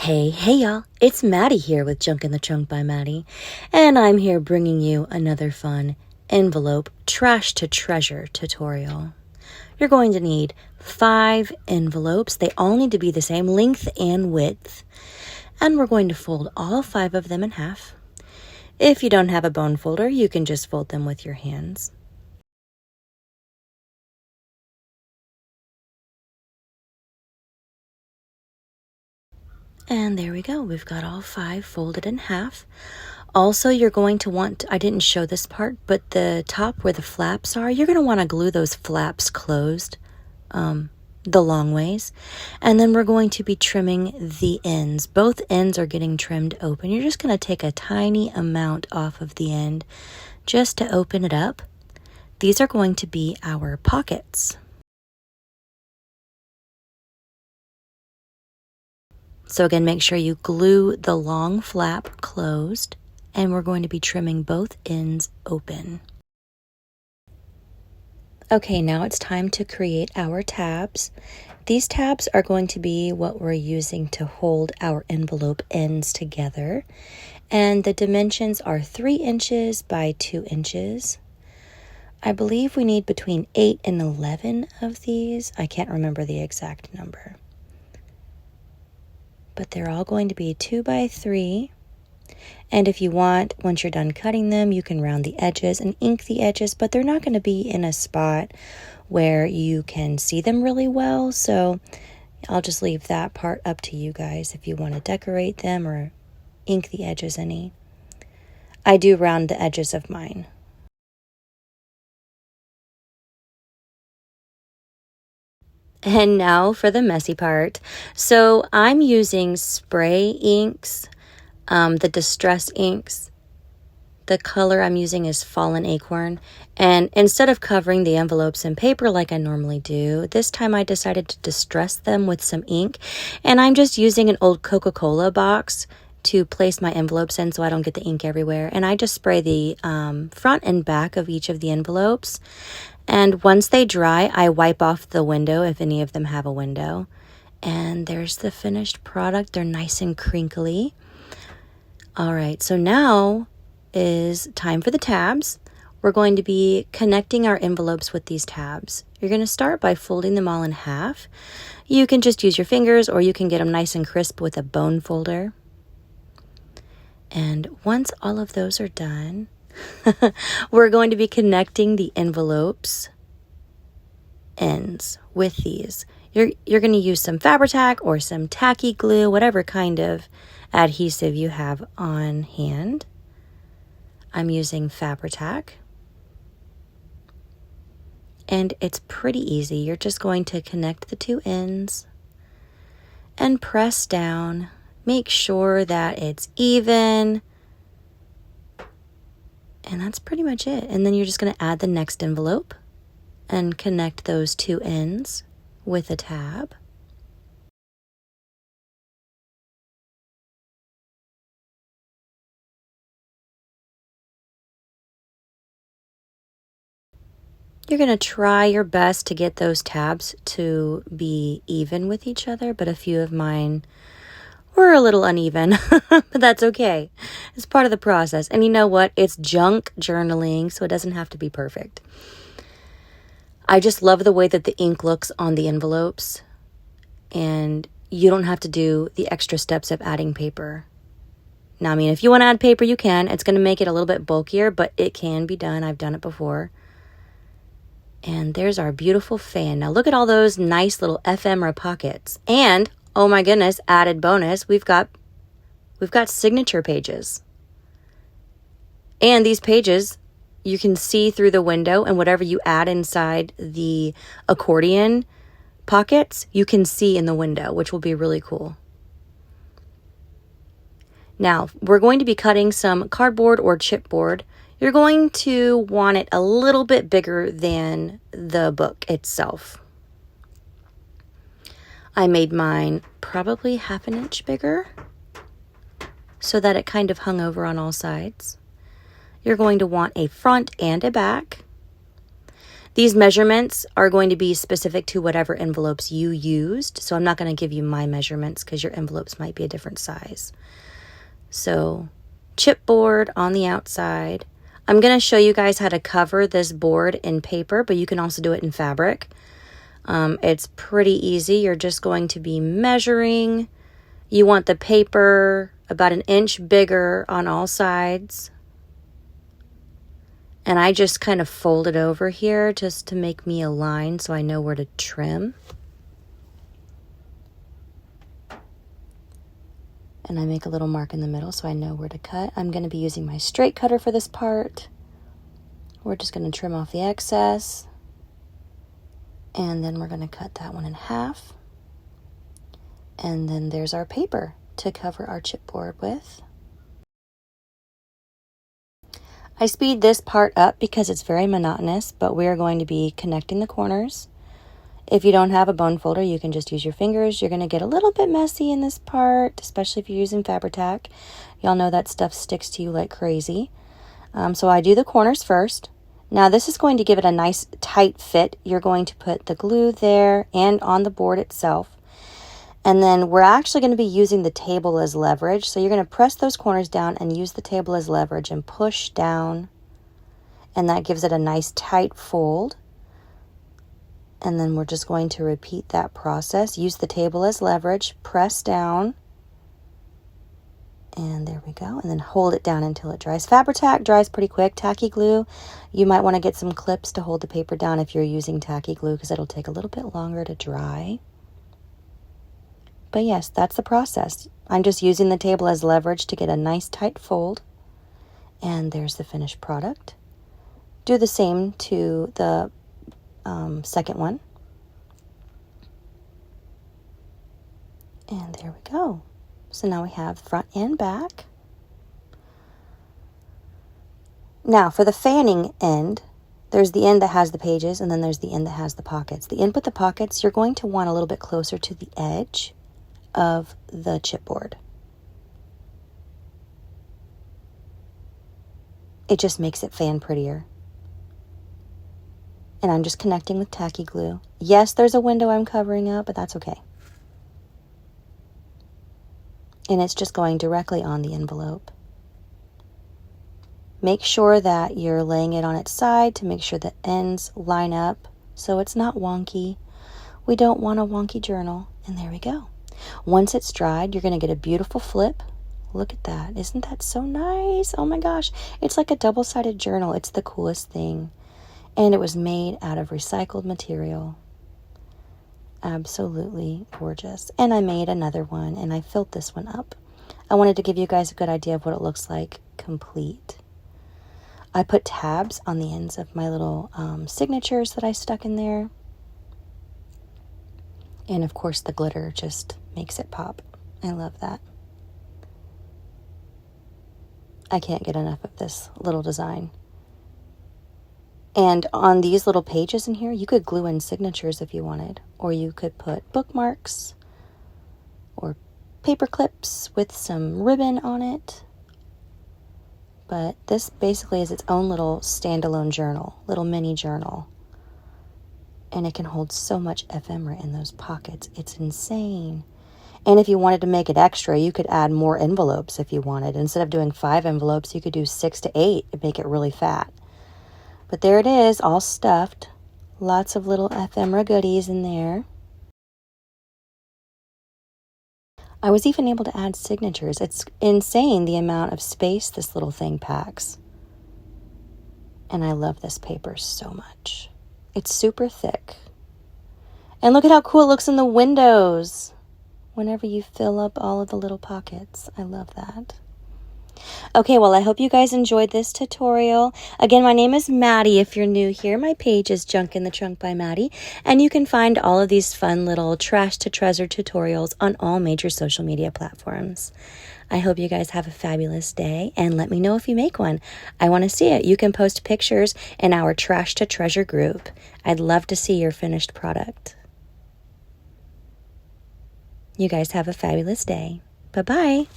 Hey y'all, it's Maddie here with Junk in the Trunk by Maddie, and I'm here bringing you another fun envelope trash to treasure tutorial. You're going to need 5 envelopes. They all need to be the same length and width, and we're going to fold all 5 of them in half. If you don't have a bone folder, you can just fold them with your hands. And there we go. We've got all 5 folded in half. Also, you're going to want, I didn't show this part, but the top where the flaps are, you're going to want to glue those flaps closed the long ways. And then we're going to be trimming the ends. Both ends are getting trimmed open. You're just going to take a tiny amount off of the end just to open it up. These are going to be our pockets. So again, make sure you glue the long flap closed, and we're going to be trimming both ends open. Okay, now it's time to create our tabs. These tabs are going to be what we're using to hold our envelope ends together. And the dimensions are 3 inches by 2 inches. I believe we need between 8 and 11 of these. I can't remember the exact number. But they're all going to be 2 by 3. And if you want, once you're done cutting them, you can round the edges and ink the edges, but they're not going to be in a spot where you can see them really well. So I'll just leave that part up to you guys if you want to decorate them or ink the edges any. I do round the edges of mine. And now for the messy part. So I'm using spray inks, the distress inks. The color I'm using is Fallen Acorn. And instead of covering the envelopes in paper like I normally do, this time I decided to distress them with some ink. And I'm just using an old Coca-Cola box to place my envelopes in so I don't get the ink everywhere. And I just spray the front and back of each of the envelopes. And once they dry, I wipe off the window if any of them have a window. And there's the finished product. They're nice and crinkly. All right, so now is time for the tabs. We're going to be connecting our envelopes with these tabs. You're going to start by folding them all in half. You can just use your fingers, or you can get them nice and crisp with a bone folder. And once all of those are done, we're going to be connecting the envelopes ends with these. You're going to use some Fabri-Tac or some tacky glue, whatever kind of adhesive you have on hand. I'm using Fabri-Tac. And it's pretty easy. You're just going to connect the 2 ends and press down. Make sure that it's even. And that's pretty much it. And then you're just going to add the next envelope and connect those 2 ends with a tab. You're going to try your best to get those tabs to be even with each other, but a few of mine were a little uneven, but that's okay. It's part of the process. And you know what? It's junk journaling, so it doesn't have to be perfect. I just love the way that the ink looks on the envelopes, and you don't have to do the extra steps of adding paper. Now, I mean, if you want to add paper, you can. It's going to make it a little bit bulkier, but it can be done. I've done it before. And there's our beautiful fan. Now look at all those nice little ephemera pockets. And, oh my goodness, added bonus, we've got signature pages. And these pages, you can see through the window, and whatever you add inside the accordion pockets, you can see in the window, which will be really cool. Now, we're going to be cutting some cardboard or chipboard. You're going to want it a little bit bigger than the book itself. I made mine probably 1/2 inch bigger so that it kind of hung over on all sides. You're going to want a front and a back. These measurements are going to be specific to whatever envelopes you used. So I'm not going to give you my measurements because your envelopes might be a different size. So chipboard on the outside. I'm going to show you guys how to cover this board in paper, but you can also do it in fabric. It's pretty easy. You're just going to be measuring. You want the paper about 1 inch bigger on all sides. And I just kind of fold it over here just to make me a line so I know where to trim. And I make a little mark in the middle so I know where to cut. I'm going to be using my straight cutter for this part. We're just going to trim off the excess. And then we're going to cut that one in half. And then there's our paper to cover our chipboard with. I speed this part up because it's very monotonous, but we're going to be connecting the corners. If you don't have a bone folder, you can just use your fingers. You're going to get a little bit messy in this part, especially if you're using Fabri-Tac. Y'all know that stuff sticks to you like crazy. So I do the corners first. Now this is going to give it a nice tight fit. You're going to put the glue there and on the board itself. And then we're actually going to be using the table as leverage. So you're going to press those corners down and use the table as leverage and push down. And that gives it a nice tight fold. And then we're just going to repeat that process. Use the table as leverage, press down. And there we go. And then hold it down until it dries. Fabri-Tac dries pretty quick. Tacky glue, you might want to get some clips to hold the paper down if you're using tacky glue because it'll take a little bit longer to dry. But yes, that's the process. I'm just using the table as leverage to get a nice tight fold. And there's the finished product. Do the same to the second one. And there we go. So now we have front and back. Now for the fanning end, there's the end that has the pages and then there's the end that has the pockets. The end with the pockets, you're going to want a little bit closer to the edge of the chipboard. It just makes it fan prettier. And I'm just connecting with tacky glue. Yes, there's a window I'm covering up, but that's okay. And it's just going directly on the envelope. Make sure that you're laying it on its side to make sure the ends line up so it's not wonky. We don't want a wonky journal. And there we go. Once it's dried, you're going to get a beautiful flip. Look at that. Isn't that so nice? Oh my gosh. It's like a double-sided journal. It's the coolest thing. And it was made out of recycled material. Absolutely gorgeous. And I made another one and I filled this one up. I wanted to give you guys a good idea of what it looks like complete. I put tabs on the ends of my little signatures that I stuck in there. And of course the glitter just makes it pop. I love that. I can't get enough of this little design. And on these little pages in here, you could glue in signatures if you wanted. Or you could put bookmarks or paper clips with some ribbon on it. But this basically is its own little standalone journal, little mini journal. And it can hold so much ephemera in those pockets. It's insane. And if you wanted to make it extra, you could add more envelopes if you wanted. Instead of doing 5 envelopes, you could do 6 to 8 and make it really fat. But there it is, all stuffed. Lots of little ephemera goodies in there. I was even able to add signatures. It's insane the amount of space this little thing packs. And I love this paper so much. It's super thick. And look at how cool it looks in the windows. Whenever you fill up all of the little pockets. I love that. Okay, well, I hope you guys enjoyed this tutorial. Again, my name is Maddie. If you're new here, my page is Junk in the Trunk by Maddie, and you can find all of these fun little trash to treasure tutorials on all major social media platforms. I hope you guys have a fabulous day, and let me know if you make one. I want to see it. You can post pictures in our Trash to Treasure group. I'd love to see your finished product. You guys have a fabulous day. Bye-bye.